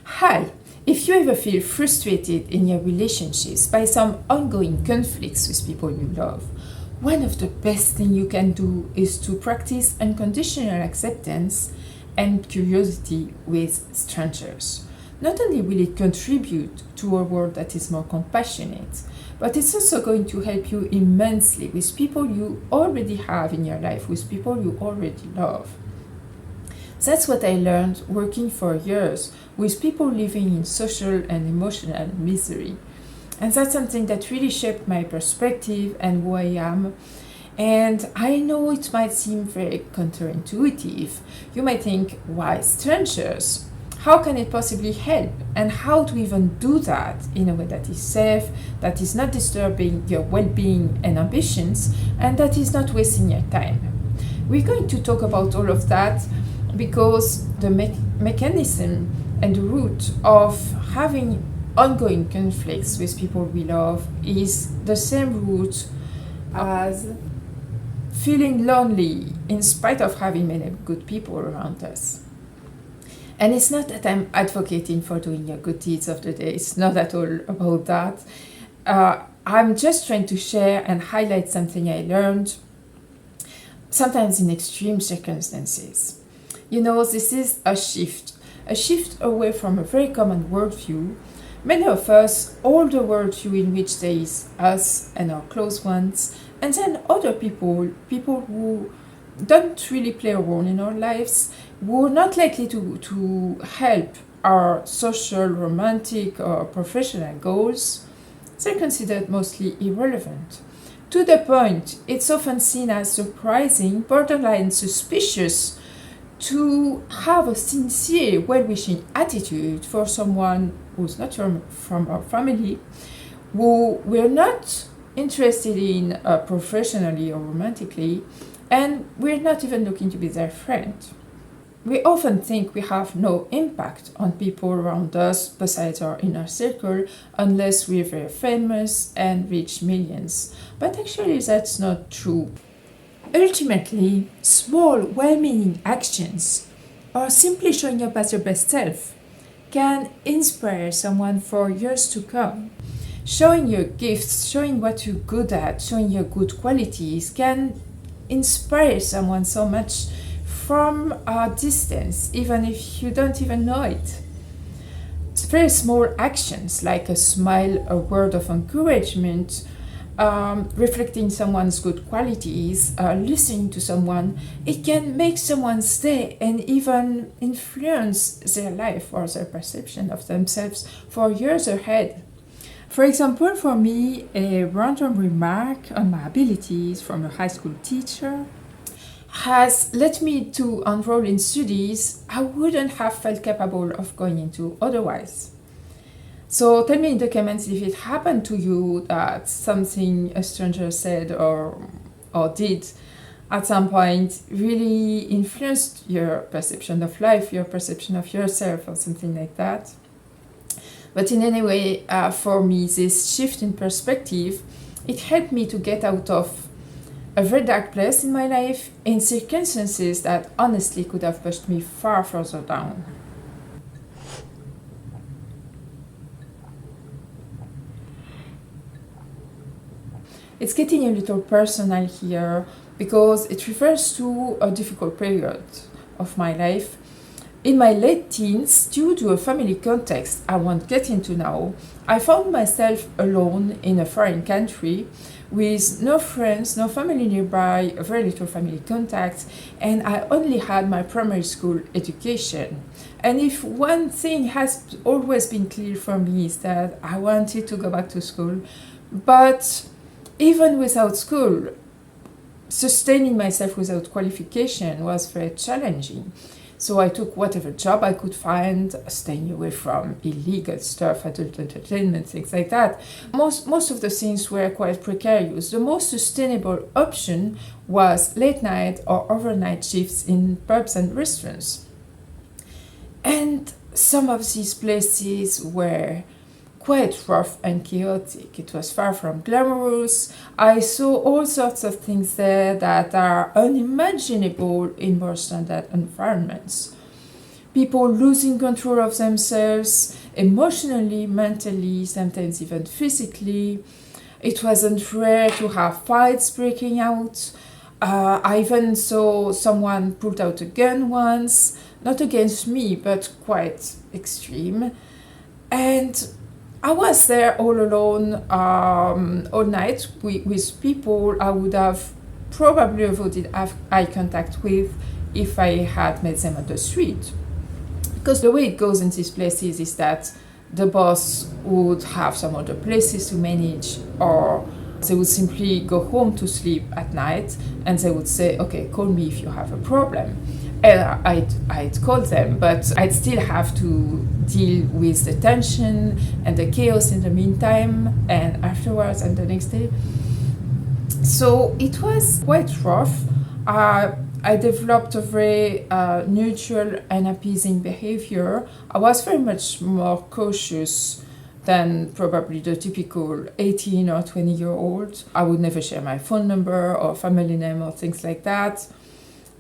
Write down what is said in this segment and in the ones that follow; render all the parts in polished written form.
Hi, if you ever feel frustrated in your relationships by some ongoing conflicts with people you love, one of the best things you can do is to practice unconditional acceptance and curiosity with strangers. Not only will it contribute to a world that is more compassionate, but it's also going to help you immensely with people you already have in your life, with people you already love. That's what I learned working for years with people living in social and emotional misery. And that's something that really shaped my perspective and who I am. And I know it might seem very counterintuitive. You might think, why strangers? How can it possibly help? And how to even do that in a way that is safe, that is not disturbing your well being and ambitions, and that is not wasting your time? We're going to talk about all of that because the mechanism and the root of having ongoing conflicts with people we love is the same root as feeling lonely in spite of having many good people around us. And it's not that I'm advocating for doing your good deeds of the day. It's not at all about that. I'm just trying to share and highlight something I learned, sometimes in extreme circumstances. You know, this is a shift away from a very common worldview. Many of us hold a worldview in which there is us and our close ones, and then other people who don't really play a role in our lives, who are not likely to help our social, romantic, or professional goals. They're considered mostly irrelevant. To the point, it's often seen as surprising, borderline suspicious, to have a sincere, well-wishing attitude for someone who's not from our family, who we're not interested in professionally or romantically, and we're not even looking to be their friend. We often think we have no impact on people around us besides our inner circle unless we're very famous and reach millions. But actually that's not true. Ultimately, small, well-meaning actions, or simply showing up as your best self, can inspire someone for years to come. Showing your gifts, showing what you're good at, showing your good qualities can inspire someone so much from a distance, even if you don't even know it. Very small actions like a smile, a word of encouragement, reflecting someone's good qualities, listening to someone, it can make someone stay and even influence their life or their perception of themselves for years ahead. For example, for me, a random remark on my abilities from a high school teacher has led me to enroll in studies I wouldn't have felt capable of going into otherwise. So tell me in the comments if it happened to you that something a stranger said or did at some point really influenced your perception of life, your perception of yourself, or something like that. But in any way, for me, this shift in perspective, it helped me to get out of a very dark place in my life in circumstances that honestly could have pushed me far further down. It's getting a little personal here because it refers to a difficult period of my life. In my late teens, due to a family context I won't get into now, I found myself alone in a foreign country with no friends, no family nearby, very little family contact, and I only had my primary school education. And if one thing has always been clear for me is that I wanted to go back to school, but even without school, sustaining myself without qualification was very challenging. So I took whatever job I could find, staying away from illegal stuff, adult entertainment, things like that. Most of the things were quite precarious. The most sustainable option was late night or overnight shifts in pubs and restaurants. And some of these places were quite rough and chaotic. It was far from glamorous. I saw all sorts of things there that are unimaginable in more standard environments. people losing control of themselves emotionally, mentally, sometimes even physically. It wasn't rare to have fights breaking out. I even saw someone pulled out a gun once, not against me, but quite extreme. And I was there all alone all night with people I would have probably avoided eye contact with if I had met them on the street. Because the way it goes in these places is that the boss would have some other places to manage, or they would simply go home to sleep at night and they would say, okay, call me if you have a problem. And I'd call them, but I'd still have to deal with the tension and the chaos in the meantime and afterwards and the next day. So it was quite rough. I developed a very neutral and appeasing behavior. I was very much more cautious than probably the typical 18 or 20-year-old. I would never share my phone number or family name or things like that.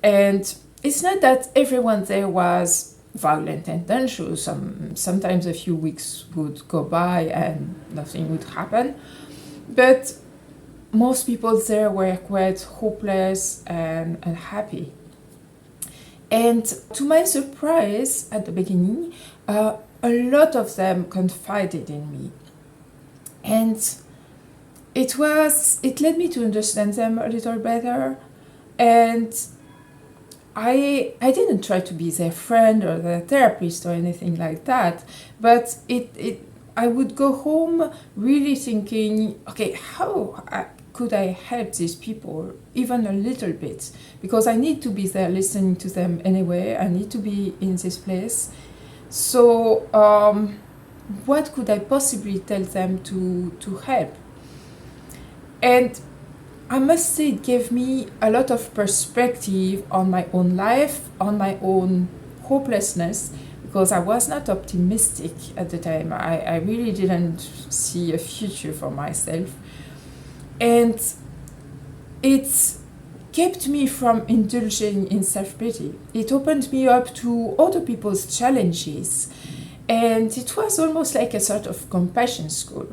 And it's not that everyone there was violent and dangerous. Sometimes a few weeks would go by and nothing would happen. But most people there were quite hopeless and unhappy. And to my surprise, at the beginning, a lot of them confided in me. And it led me to understand them a little better. And I didn't try to be their friend or their therapist or anything like that, but I would go home really thinking, okay, how could I help these people even a little bit? Because I need to be there listening to them anyway. I need to be in this place. So what could I possibly tell them to help? And I must say it gave me a lot of perspective on my own life, on my own hopelessness, because I was not optimistic at the time. I really didn't see a future for myself. And it kept me from indulging in self-pity. It opened me up to other people's challenges. And it was almost like a sort of compassion school.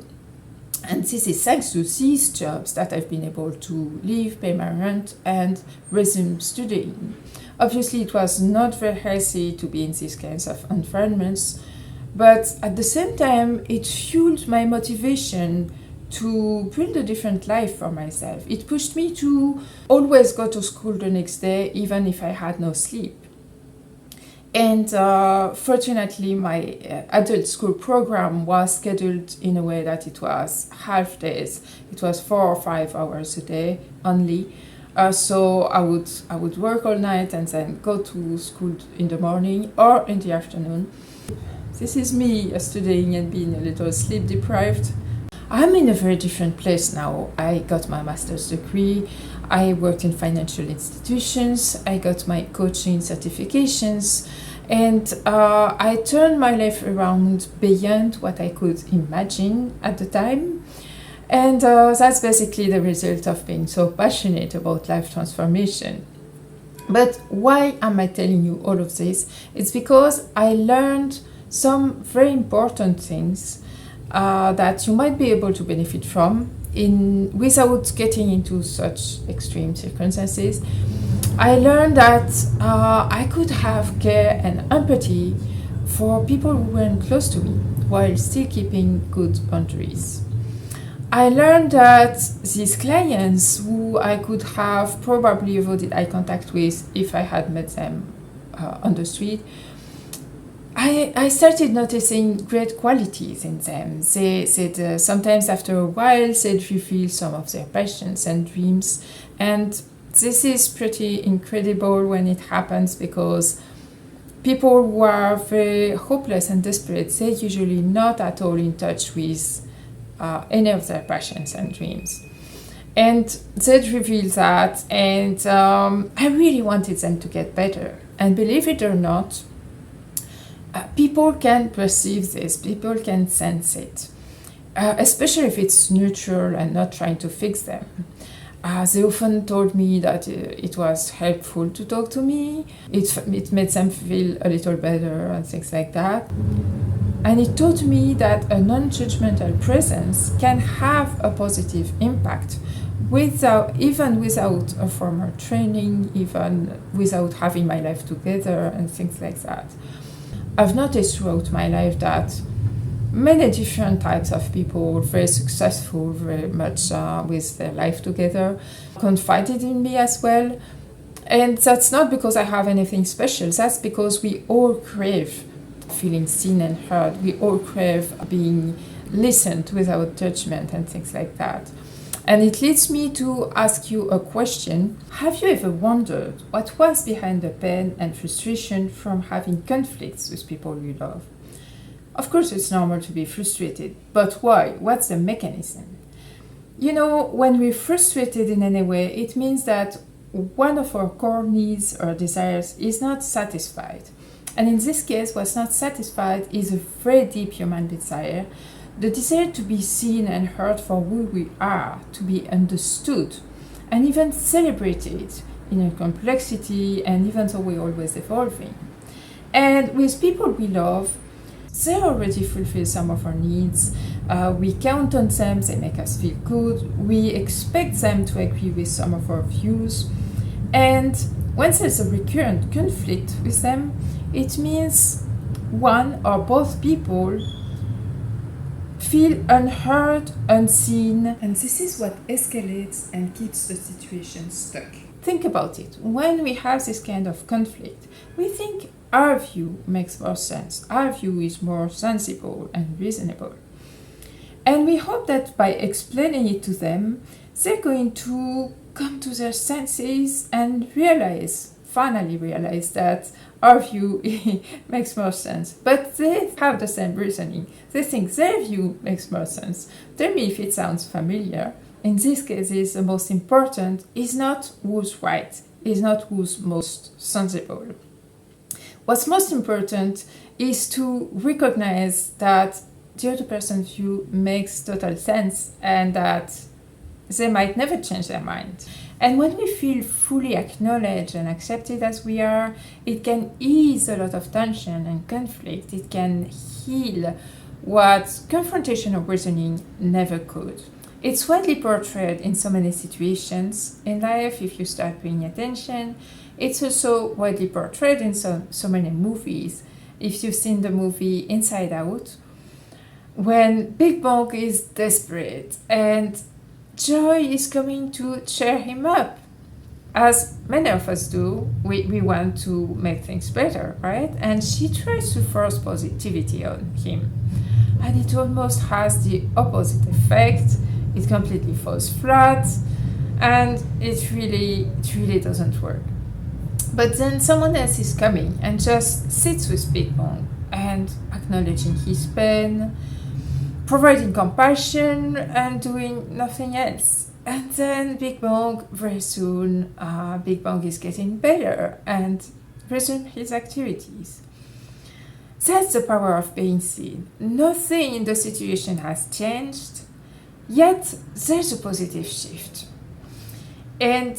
And this is thanks to these jobs that I've been able to leave, pay my rent, and resume studying. Obviously, it was not very healthy to be in these kinds of environments, but at the same time, it fueled my motivation to build a different life for myself. It pushed me to always go to school the next day, even if I had no sleep. And fortunately, my adult school program was scheduled in a way that it was half days. It was 4 or 5 hours a day only. So I would work all night and then go to school in the morning or in the afternoon. This is me studying and being a little sleep deprived. I'm in a very different place now. I got my master's degree. I worked in financial institutions. I got my coaching certifications. And I turned my life around beyond what I could imagine at the time. And that's basically the result of being so passionate about life transformation. But why am I telling you all of this? It's because I learned some very important things that you might be able to benefit from without getting into such extreme circumstances. I learned that I could have care and empathy for people who weren't close to me while still keeping good boundaries. I learned that these clients who I could have probably avoided eye contact with if I had met them on the street, I started noticing great qualities in them. Sometimes after a while they'd reveal some of their passions and dreams, and this is pretty incredible when it happens, because people who are very hopeless and desperate, they're usually not at all in touch with any of their passions and dreams. And they'd reveal that, and I really wanted them to get better. And believe it or not, people can perceive this, people can sense it, especially if it's neutral and not trying to fix them. They often told me that it was helpful to talk to me. It made them feel a little better and things like that. And it taught me that a non-judgmental presence can have a positive impact even without a formal training, even without having my life together and things like that. I've noticed throughout my life that many different types of people, very successful, very much with their life together, confided in me as well. And that's not because I have anything special, that's because we all crave feeling seen and heard. We all crave being listened without judgment and things like that. And it leads me to ask you a question. Have you ever wondered what was behind the pain and frustration from having conflicts with people you love? Of course, it's normal to be frustrated, but why? What's the mechanism? You know, when we're frustrated in any way, it means that one of our core needs or desires is not satisfied. And in this case, what's not satisfied is a very deep human desire, the desire to be seen and heard for who we are, to be understood, and even celebrated in our complexity, and even though we're always evolving. And with people we love, they already fulfill some of our needs. We count on them, they make us feel good. We expect them to agree with some of our views. And when there's a recurrent conflict with them, it means one or both people feel unheard, unseen, and this is what escalates and keeps the situation stuck. Think about it. When we have this kind of conflict, we think our view makes more sense. Our view is more sensible and reasonable. And we hope that by explaining it to them, they're going to come to their senses and finally realize that our view makes more sense. But they have the same reasoning. They think their view makes more sense. Tell me if it sounds familiar. In these cases, the most important is not who's right, is not who's most sensible. What's most important is to recognize that the other person's view makes total sense and that they might never change their mind. And when we feel fully acknowledged and accepted as we are, it can ease a lot of tension and conflict. It can heal what confrontation or reasoning never could. It's widely portrayed in so many situations in life if you start paying attention. It's also widely portrayed in so many movies. If you've seen the movie Inside Out, when Big Bang is desperate and Joy is coming to cheer him up. As many of us do, we want to make things better, right? And she tries to force positivity on him. And it almost has the opposite effect. It completely falls flat, and it really doesn't work. But then someone else is coming and just sits with Big Bang and acknowledging his pain, providing compassion and doing nothing else. And then Big Bang, very soon, Big Bang is getting better and resume his activities. That's the power of being seen. Nothing in the situation has changed, yet there's a positive shift. And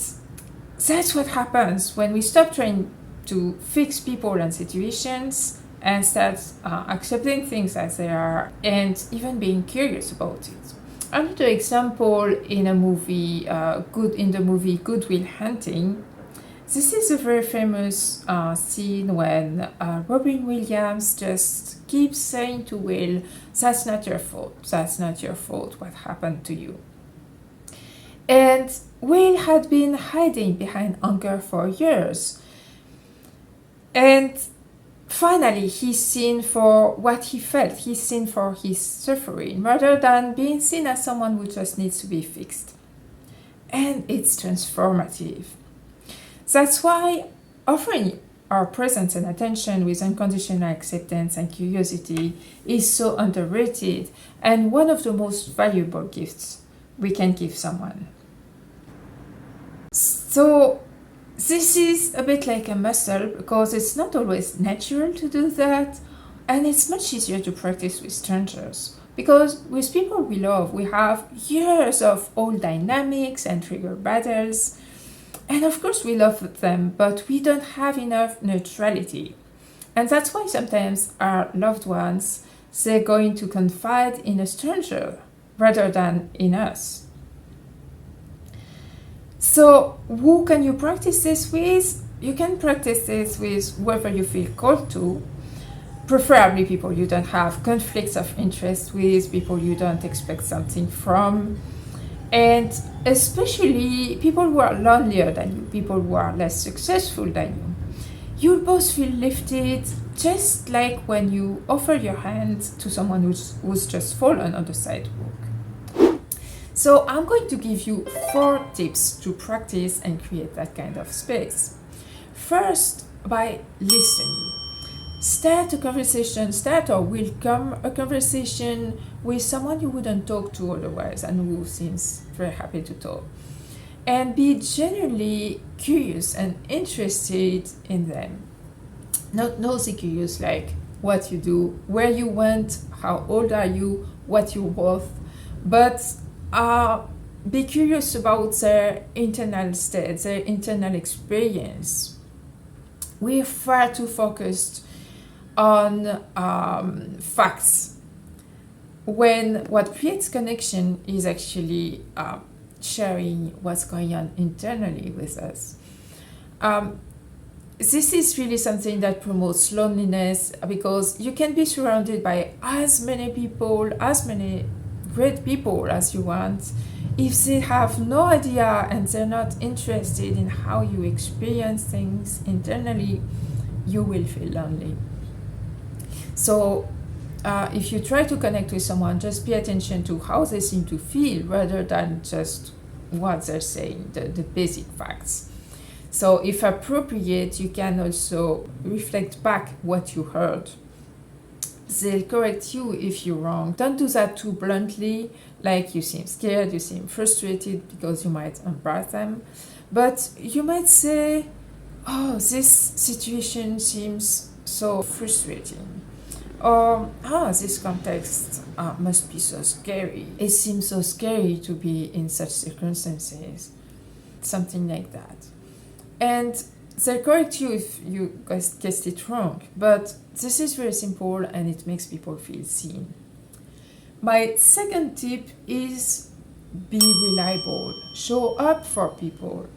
that's what happens when we stop trying to fix people and situations and start accepting things as they are and even being curious about it. Another example in the movie Good Will Hunting, this is a very famous scene when Robin Williams just keeps saying to Will, that's not your fault, what happened to you. And Will had been hiding behind anger for years. And finally, he's seen for what he felt. He's seen for his suffering, rather than being seen as someone who just needs to be fixed. And it's transformative. That's why offering our presence and attention with unconditional acceptance and curiosity is so underrated and one of the most valuable gifts we can give someone. So, this is a bit like a muscle because it's not always natural to do that, and it's much easier to practice with strangers Because with people we love, we have years of old dynamics and trigger battles. And of course, we love them, but we don't have enough neutrality. And that's why sometimes our loved ones, they're going to confide in a stranger rather than in us. So, who can you practice this with? You can practice this with whoever you feel called to, preferably people you don't have conflicts of interest with, people you don't expect something from, and especially people who are lonelier than you, people who are less successful than you. You'll both feel lifted, just like when you offer your hand to someone who's just fallen on the sidewalk. So I'm going to give you 4 tips to practice and create that kind of space. First, by listening. Start or welcome a conversation with someone you wouldn't talk to otherwise and who seems very happy to talk. And be genuinely curious and interested in them. Not nosy curious like what you do, where you went, how old are you, what you're worth, but be curious about their internal state, their internal experience. We're far too focused on facts when what creates connection is actually sharing what's going on internally with us. This is really something that promotes loneliness, because you can be surrounded by as many people, as many great people as you want. If they have no idea and they're not interested in how you experience things internally, you will feel lonely. So if you try to connect with someone, just pay attention to how they seem to feel rather than just what they're saying, the basic facts. So if appropriate, you can also reflect back what you heard. They'll correct you if you're wrong. Don't do that too bluntly, like you seem scared, you seem frustrated, because you might embarrass them. But you might say, oh, this situation seems so frustrating. Or, this context must be so scary. It seems so scary to be in such circumstances. Something like that. And they'll correct you if you guessed it wrong. But this is very simple and it makes people feel seen. My second tip is be reliable. Show up for people.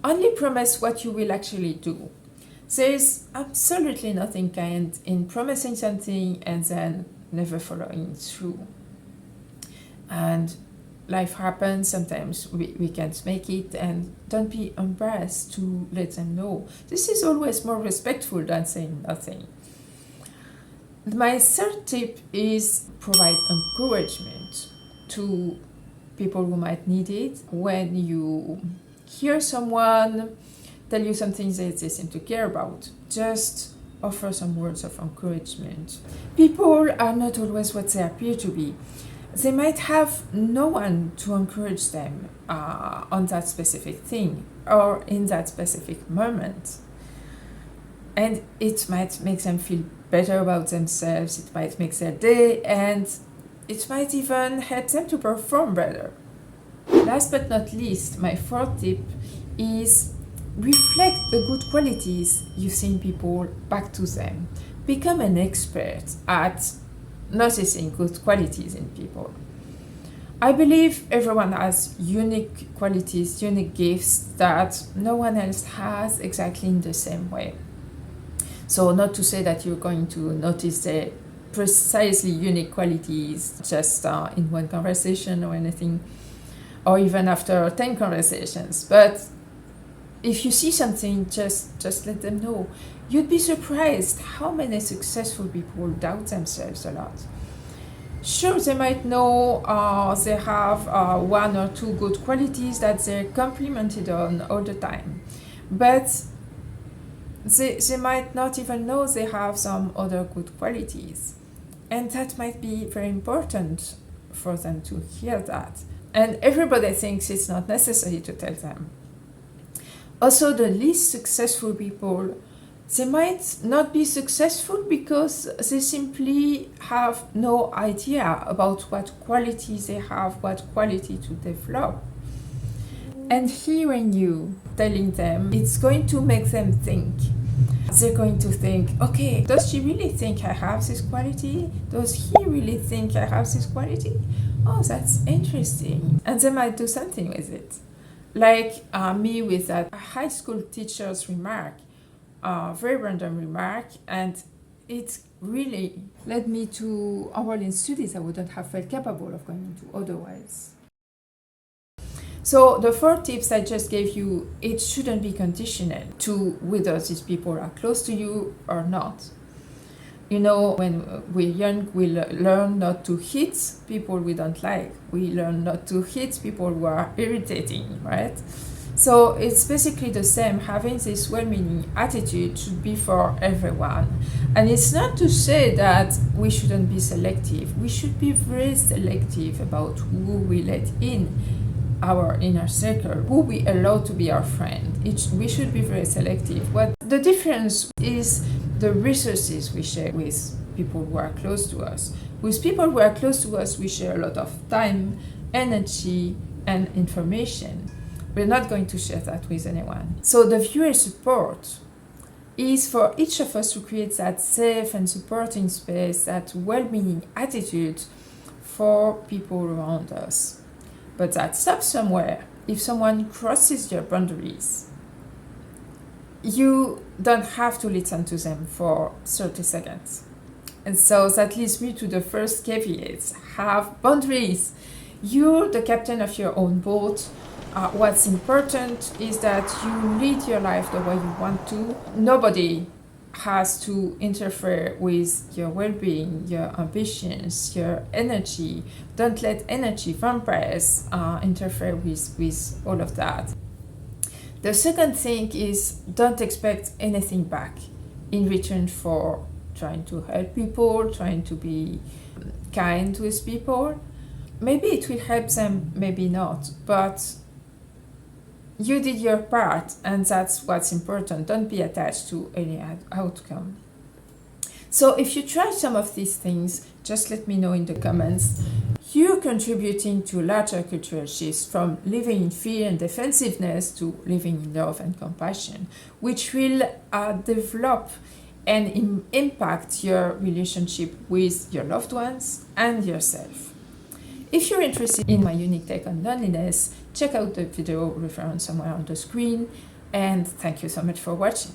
Only promise what you will actually do. There's absolutely nothing kind in promising something and then never following through. And life happens, sometimes we can't make it, and don't be embarrassed to let them know. This is always more respectful than saying nothing. My third tip is provide encouragement to people who might need it. When you hear someone tell you something that they seem to care about, just offer some words of encouragement. People are not always what they appear to be. They might have no one to encourage them on that specific thing or in that specific moment. And it might make them feel better about themselves, it might make their day, and it might even help them to perform better. Last but not least, my fourth tip is reflect the good qualities you see in people back to them. Become an expert at noticing good qualities in people. I believe everyone has unique qualities, unique gifts that no one else has exactly in the same way. So not to say that you're going to notice the precisely unique qualities just in one conversation or anything, or even after 10 conversations, but if you see something, just let them know. You'd be surprised how many successful people doubt themselves a lot. Sure, they might know they have 1 or 2 good qualities that they're complimented on all the time, but they might not even know they have some other good qualities. And that might be very important for them to hear that. And everybody thinks it's not necessary to tell them. Also, the least successful people They might not be successful because they simply have no idea about what qualities they have, what quality to develop. And hearing you telling them, it's going to make them think. They're going to think, okay, does she really think I have this quality? Does he really think I have this quality? Oh, that's interesting. And they might do something with it. Like me with that high school teacher's remark, very random remark, and it really led me to enroll in studies I wouldn't have felt capable of going into otherwise. So the 4 tips I just gave you, it shouldn't be conditional to whether these people are close to you or not. You know, when we're young, we learn not to hit people we don't like. We learn not to hit people who are irritating, right? So it's basically the same. Having this well-meaning attitude should be for everyone. And it's not to say that we shouldn't be selective. We should be very selective about who we let in our inner circle, who we allow to be our friend. We should be very selective. What the difference is the resources we share with people who are close to us. With people who are close to us, we share a lot of time, energy, and information. We're not going to share that with anyone. So the viewer support is for each of us to create that safe and supporting space, that well-meaning attitude for people around us. But that stops somewhere. If someone crosses your boundaries, you don't have to listen to them for 30 seconds. And so that leads me to the first caveat. Have boundaries. You're the captain of your own boat. What's important is that you lead your life the way you want to. Nobody has to interfere with your well-being, your ambitions, your energy. Don't let energy vampires interfere with all of that. The second thing is, don't expect anything back in return for trying to help people, trying to be kind with people. Maybe it will help them, maybe not, but you did your part, and that's what's important. Don't be attached to any outcome. So if you try some of these things, just let me know in the comments. You're contributing to larger cultural shifts from living in fear and defensiveness to living in love and compassion, which will develop and impact your relationship with your loved ones and yourself. If you're interested in my unique take on loneliness, check out the video reference somewhere on the screen, and thank you so much for watching.